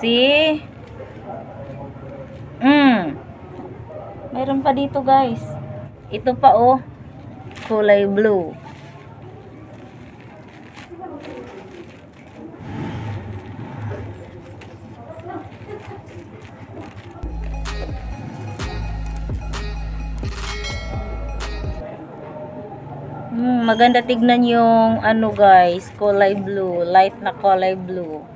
See? Mayroon pa dito guys. Ito pa oh. Kulay blue. Maganda tignan yung ano guys, kulay blue, light na kulay blue.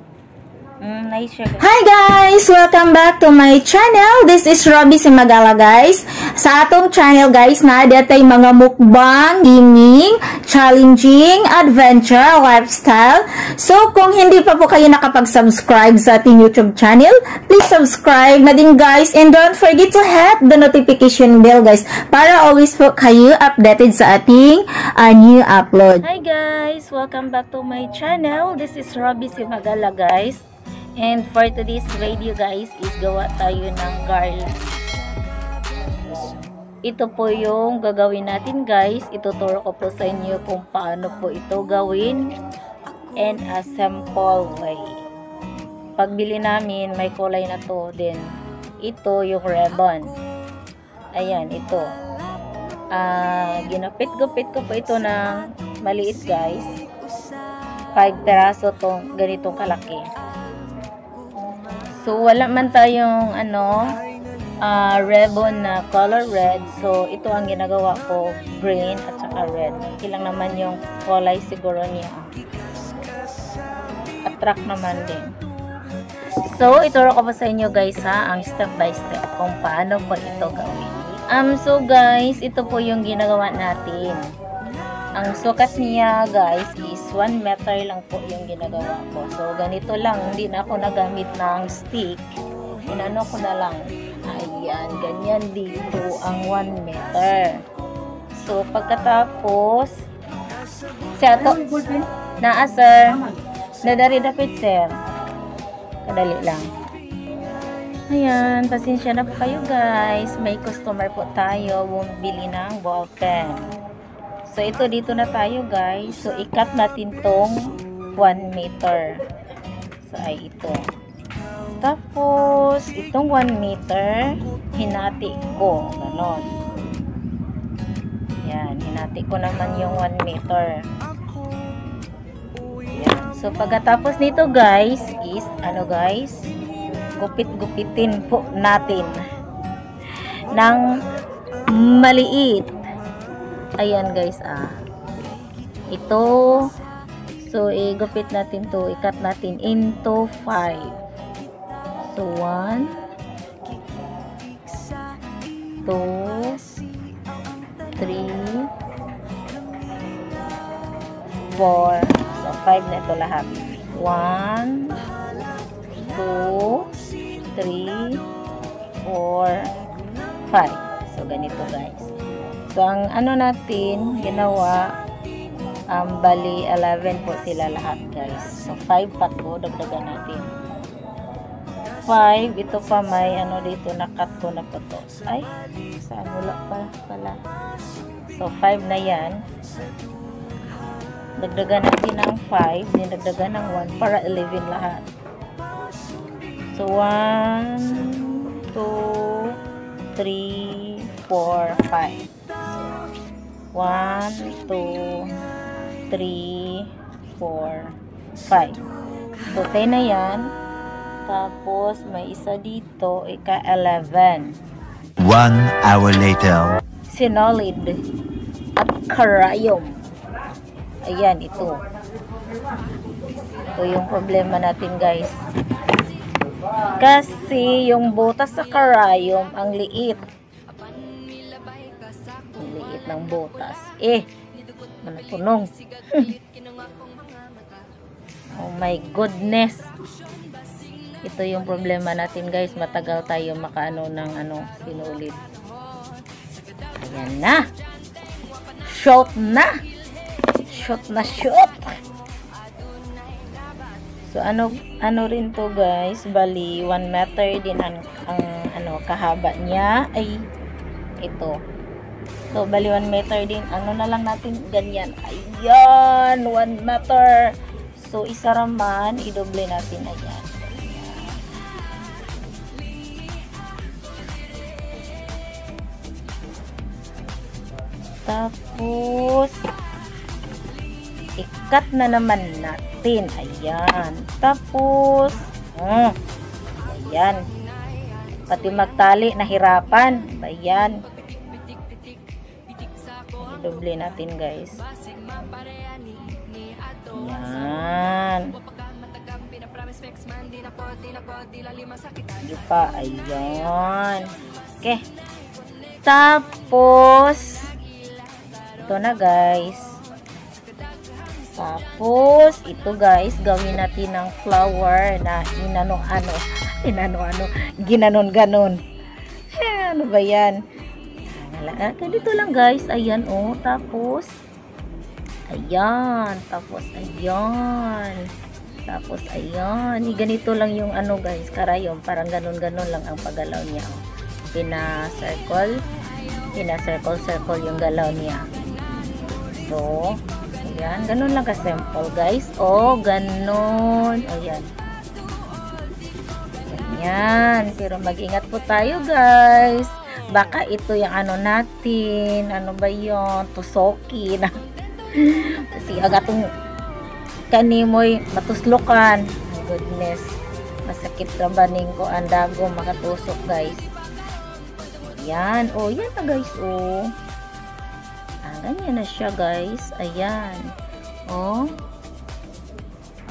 Nice siya guys. Hi guys! Welcome back to my channel. This is Robby Simagala guys. Sa atong channel guys na datay mga mukbang, gaming, challenging, adventure, lifestyle. So kung hindi pa po kayo nakapag-subscribe sa ating YouTube channel, please subscribe na din guys. And don't forget to hit the notification bell guys para always po kayo updated sa ating new upload. Hi guys! Welcome back to my channel. This is Robby Simagala guys. And for today's video guys is gawa tayo ng garlic. Ito po yung gagawin natin guys. Ituturo ko po sa inyo kung paano po ito gawin and a simple way. Pagbili namin may kulay na to. Then ito yung ribbon. Ayan ito. Ginapit-gupit ko po ito ng maliit guys. 5 peraso tong ganitong kalaki. So, wala man tayong, ribbon na color red. So, ito ang ginagawa ko, green at saka red. Ilang naman yung kulay siguro niya. Attract naman din. So, ituro ko pa sa inyo guys ha, ang step by step kung paano po ito gawin. So guys, ito po yung ginagawa natin. Ang sukat niya guys is 1 meter lang po yung ginagawa ko. So ganito lang, hindi na ako nagamit ng stick. Inano ko na lang. Ayan, ganyan dito ang 1 meter. So pagkatapos, siya to, naa sir, nadari dapit sir. Kadali lang. Ayan, pasensya na po kayo guys. May customer po tayo, bumili ng ball pen. So, ito dito na tayo guys. So, i-cut natin tong 1 meter. So, ay ito. Tapos, itong 1 meter, hinati ko. Ganon. Yan, hinati ko naman yung 1 meter. Yan. So, pagkatapos nito guys, is, guys, gupit-gupitin po natin ng maliit. Ayan guys, ito, so igupit natin to, ikat natin into 5. So 1 2 3 4. So 5 na ito lahat. 1 2 3 4 5. So ganito guys. So, ang natin, ginawa, bali 11 po sila lahat guys. So, 5 pa po, dagdagan natin. 5, ito pa may, dito, nakat ko na po to. Ay, saan wala pa pala. So, 5 na yan. Dagdagan natin ng 5, din dagdagan ng 1 para 11 lahat. So, 1, 2, 3, 4, 5. 1, 2, 3, 4, 5. So, 10 na yan. Tapos, may isa dito, ika-11. 1 hour later. Sinolid at karayom. Ayan, ito. Ito yung problema natin, guys. Kasi, yung butas sa karayom, ang liit. Liit ng butas. Manapunong. Oh my goodness. Ito yung problema natin guys. Matagal tayo makaano ng sinulit. Ayan na. Shoot na. Shoot na shoot. So ano rin to guys. Bali 1 meter din ang kahaba niya ay ito. So, bali 1 meter din. Na lang natin, ganyan. Ayan, 1 meter. So, isa raman, idoble natin. Ayan. Tapos, ikat na naman natin. Ayan. Tapos, ayan. Pati magtali, nahirapan. Ayan. I-doble natin, guys. Ayan. Hindi pa. Ayan. Okay. Tapos, ito na, guys. Tapos, ito, guys, gawin natin ng flower na ginanon-ganon. Ano ba yan? Ganito lang, guys. Ayan, oh. Tapos, ayan. Tapos, ayan. Tapos, ayan. Ganito lang yung ano, guys. Karayom. Parang ganon-ganon lang ang paggalaw niya. Oh. Pina-circle yung galaw niya. So, ayan. Ganon lang ka-simple, guys. Oh, ganon. Ayan. Ganyan. Pero mag-ingat po tayo, guys. Baka ito yung ano natin. Ano ba yun? Tusokin. Kasi agatong kanimoy matuslokan. My goodness. Masakit na baning ko ang dago makatusok, guys. Ayan. Oh, yan na, guys. Oh. Ganyan na siya, guys. Ayan. Oh.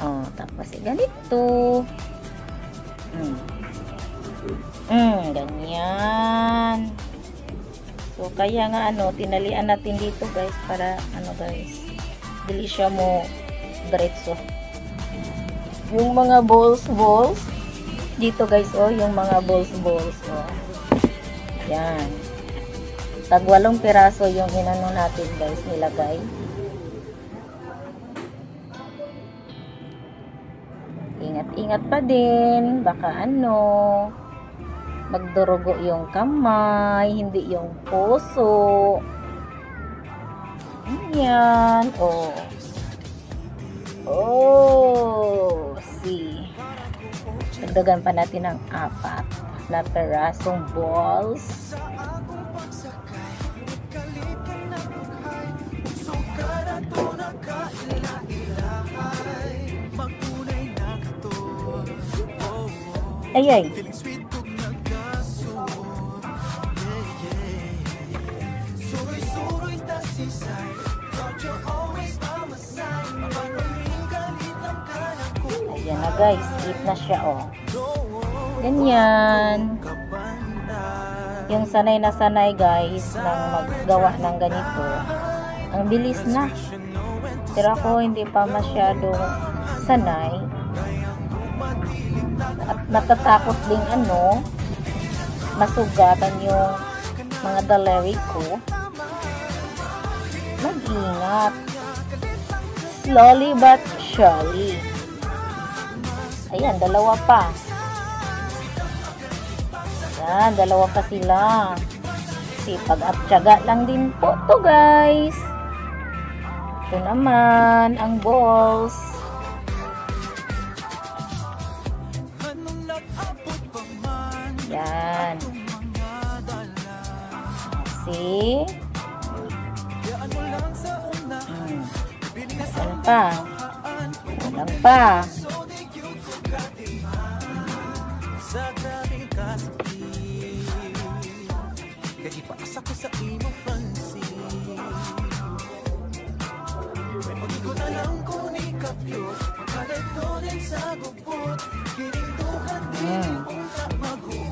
Oh, tapos ganito. Ganyan. So, kaya nga ano, tinalian natin dito, guys, para ano, guys, dili siya mo diretso. Yung mga balls dito, guys, oh, yung mga balls, oh. Yan. Tag 8 piraso yung inano natin, guys, nilagay. Ingat-ingat pa din, baka ano, magdurugo yung kamay, hindi yung puso. Ayan, oh. Oh, see. Dagdagan pa natin ng 4 na pirasong balls. Ayay. Ayan na, guys. Hit na siya, oh. Ganyan. Yung sanay na sanay, guys, ng maggawa ng ganito. Ang bilis na. Pero ako hindi pa masyadong sanay. At natatakot ding ano, masugatan yung mga daliri ko. Mag-ingat. Slowly but surely. Ayan, 2 pa. Ayan, 2 pa sila. Sipag at tiyaga lang din po to, guys. Ito naman ang balls. Yan. See? Ayan pa. Ayan pa.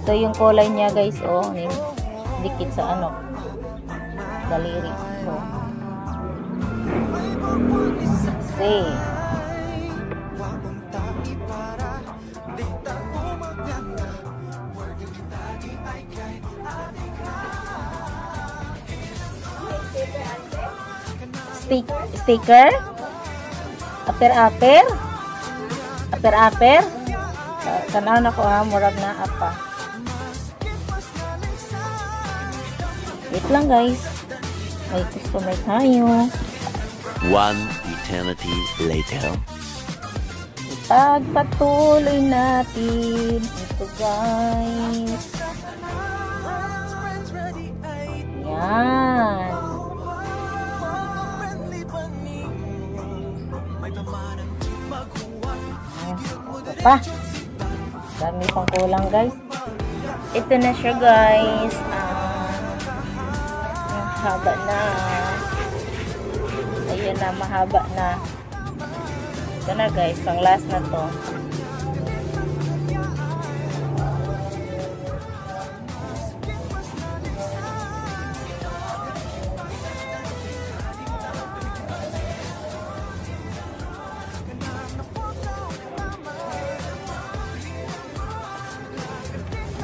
Ito yung kulay niya, guys, oh, dikit sa ano, daliri. So, see. Sticker, aper, tanaw na ko, ha, murag na apa. Wait lang, guys, may customer tayo. 1 eternity later. Pagpatuloy natin ito, guys. Yan. pa. Dami pang kulang guys. Ito na siya guys. Mahaba na. Ayan na, mahaba na. Ito na guys, pang last na to.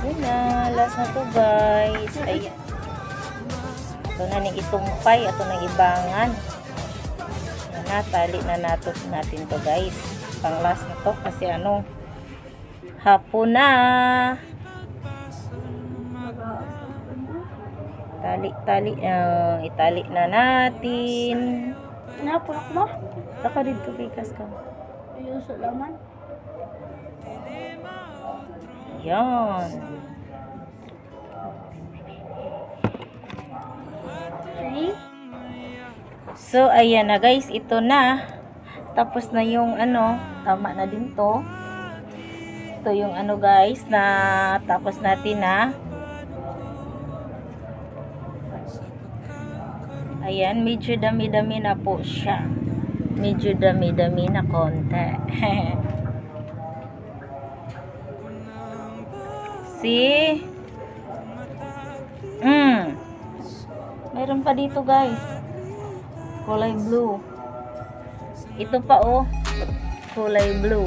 Ayan na, last na to guys. Ayan. Ito na ning isumpay, ito na ibangan. Ayan na, tali na natin to guys. Pang last na to kasi ano, hapon na. Itali na natin. Napulak mo? Baka dito bigas ka. Ayun sa laman. Yan. Okay. So, ayan na guys. Ito na. Tapos na yung ano. Tama na din to. Ito yung ano guys. Na tapos natin na. Ayan. Medyo dami-dami na po siya. Medyo dami-dami na konti. See? Meron pa dito guys. Kulay blue. Ito pa oh. Kulay blue.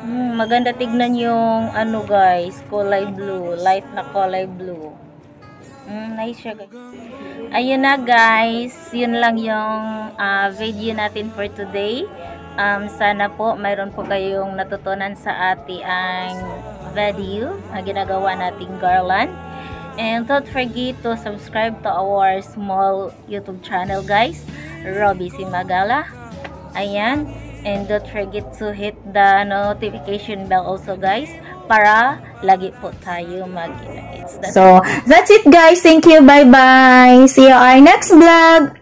Maganda tignan yung ano guys, kulay blue, light na kulay blue. Nice siya guys. Ayun na guys, yun lang yung video natin for today. Sana po mayroon po kayong natutunan sa ating video na ginagawa nating garland. And don't forget to subscribe to our small YouTube channel guys, Robby Si Magala. Ayan. And don't forget to hit the notification bell also guys para lagi po tayo mag-updates. So, that's it guys. Thank you. Bye-bye. See you our next vlog.